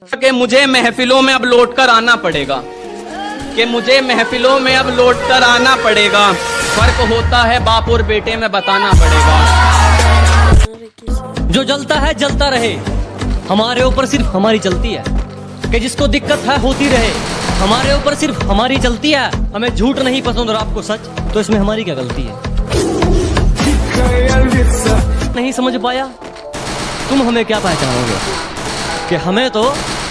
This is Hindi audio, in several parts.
कि मुझे महफिलों में अब लौट कर आना पड़ेगा, कि मुझे महफिलों में अब लौट कर आना पड़ेगा। फर्क होता है बाप और बेटे में बताना पड़ेगा। जो जलता है जलता रहे, हमारे ऊपर सिर्फ हमारी चलती है। कि जिसको दिक्कत है होती रहे, हमारे ऊपर सिर्फ हमारी चलती है। हमें झूठ नहीं पसंद और आपको सच, तो इसमें हमारी क्या गलती है? नहीं समझ पाया, तुम हमें क्या पहचानोगे? कि हमें तो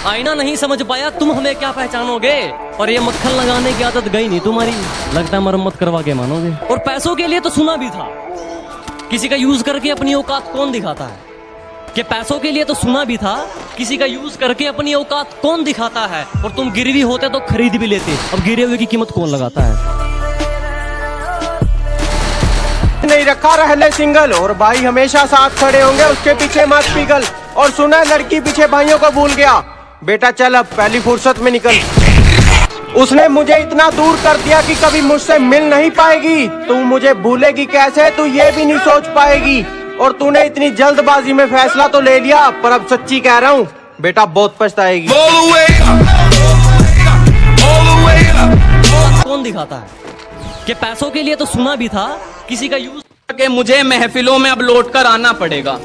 आईना नहीं समझ पाया, तुम हमें क्या पहचानोगे? और ये मक्खन लगाने की आदत गई नहीं तुम्हारी, लगता है मरम्मत करवा के मानोगे। और पैसों के लिए तो सुना भी था, किसी का यूज करके अपनी औकात कौन दिखाता है? कि पैसों के लिए तो सुना भी था, किसी का यूज करके अपनी औकात कौन दिखाता है? और तुम गिरवी होते तो खरीद भी लेते, अब गिरे हुए की कीमत कौन लगाता है? नहीं रखा रहले सिंगल, और भाई हमेशा साथ खड़े होंगे, उसके पीछे मत पिघल। और सुना लड़की पीछे भाइयों को भूल गया, बेटा चल अब पहली फुर्सत में निकल। उसने मुझे इतना दूर कर दिया कि कभी मुझसे मिल नहीं पाएगी। तू मुझे भूलेगी कैसे, तू ये भी नहीं सोच पाएगी। और तूने इतनी जल्दबाजी में फैसला तो ले लिया, पर अब सच्ची कह रहा हूँ बेटा बहुत पछताएगी। कौन दिखाता है? कि पैसों के लिए तो सुना भी था, किसी का यूज कि मुझे महफिलों में अब लौट कर आना पड़ेगा,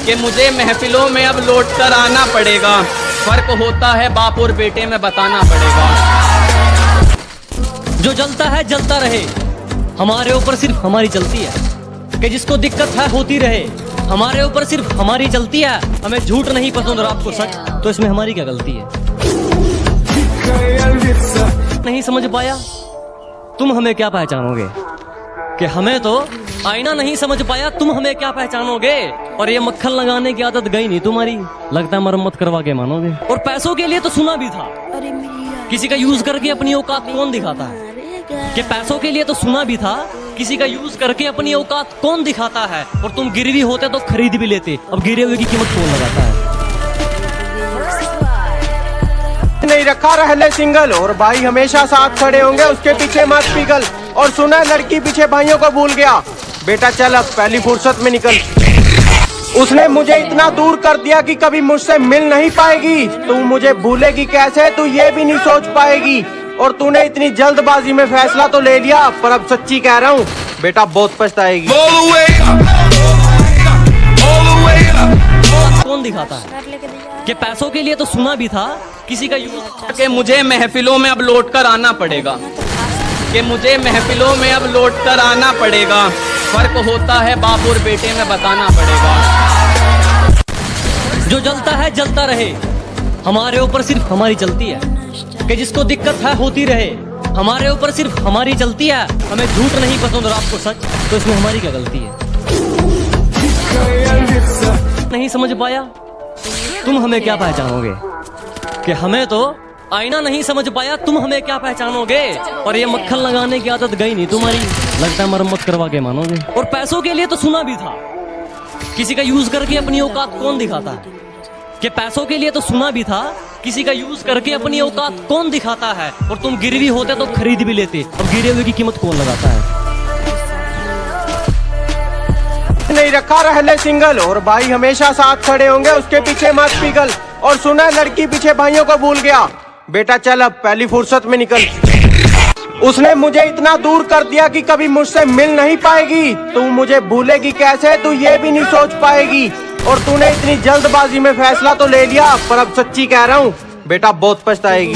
कि मुझे महफिलों में अब लौट कर आना पड़ेगा। फर्क होता है बाप और बेटे में बताना पड़ेगा। जो जलता है जलता रहे, हमारे ऊपर सिर्फ हमारी चलती है। कि जिसको दिक्कत है होती रहे, हमारे ऊपर सिर्फ हमारी चलती है। हमें झूठ नहीं पसंद और आपको सच, तो इसमें हमारी क्या गलती है? नहीं समझ पाया, तुम हमें क्या पहचानोगे? कि हमें तो आईना नहीं समझ पाया, तुम हमें क्या पहचानोगे? और ये मक्खन लगाने की आदत गई नहीं तुम्हारी, लगता है मरम्मत करवा के मानोगे। और पैसों के लिए तो सुना भी था, किसी का यूज करके अपनी औकात कौन दिखाता है? कि पैसों के लिए तो सुना भी था, किसी का यूज करके अपनी औकात कौन दिखाता है? और तुम गिरवी होते तो खरीद भी लेते, अब गिरे हुए की कीमत कौन लगाता है? नहीं रखा रहले सिंगल, और भाई हमेशा साथ खड़े होंगे, उसके पीछे मत पिघल। और सुना लड़की पीछे भाइयों को भूल गया, बेटा चल अब पहली फुर्सत में निकल। उसने मुझे इतना दूर कर दिया कि कभी मुझसे मिल नहीं पाएगी। तू मुझे भूलेगी कैसे, तू ये भी नहीं सोच पाएगी। और तूने इतनी जल्दबाजी में फैसला तो ले लिया, पर अब सच्ची कह रहा हूँ बेटा बहुत पछताएगी। कौन दिखाता है? कि पैसों के लिए तो सुना भी था, किसी का यूज कि मुझे महफिलों में अब लौट कर आना पड़ेगा, कि मुझे महफिलों में अब लौट कर आना पड़ेगा। फर्क होता है बाप और बेटे में बताना पड़ेगा। जो जलता है जलता रहे, हमारे ऊपर सिर्फ हमारी चलती है। कि जिसको दिक्कत है होती रहे, हमारे ऊपर सिर्फ हमारी चलती है। हमें झूठ नहीं पसंद और आपको सच, तो इसमें हमारी क्या गलती है? नहीं समझ पाया, तुम हमें क्या पहचानोगे? कि हमें तो आईना नहीं समझ पाया, तुम हमें क्या पहचानोगे? और ये मक्खन लगाने की आदत गई नहीं तुम्हारी, लगता है मरम्मत करवा के मानोगे। और पैसों के लिए तो सुना भी था, किसी का यूज करके अपनी औकात कौन दिखाता है? कि पैसों के लिए तो सुना भी था, किसी का यूज करके अपनी औकात कौन दिखाता है? और तुम गिरवी होते तो खरीद भी लेते, अब गिरे हुए की कीमत कौन लगाता है? नहीं रखा रहले सिंगल, और भाई हमेशा साथ खड़े होंगे, उसके पीछे मत पिघल। और सुना लड़की पीछे भाइयों को भूल गया, बेटा चल अब पहली फुर्सत में निकल। उसने मुझे इतना दूर कर दिया कि कभी मुझसे मिल नहीं पाएगी। तू मुझे भूलेगी कैसे, तू ये भी नहीं सोच पाएगी। और तूने इतनी जल्दबाजी में फैसला तो ले लिया, पर अब सच्ची कह रहा हूँ बेटा बहुत पछताएगी।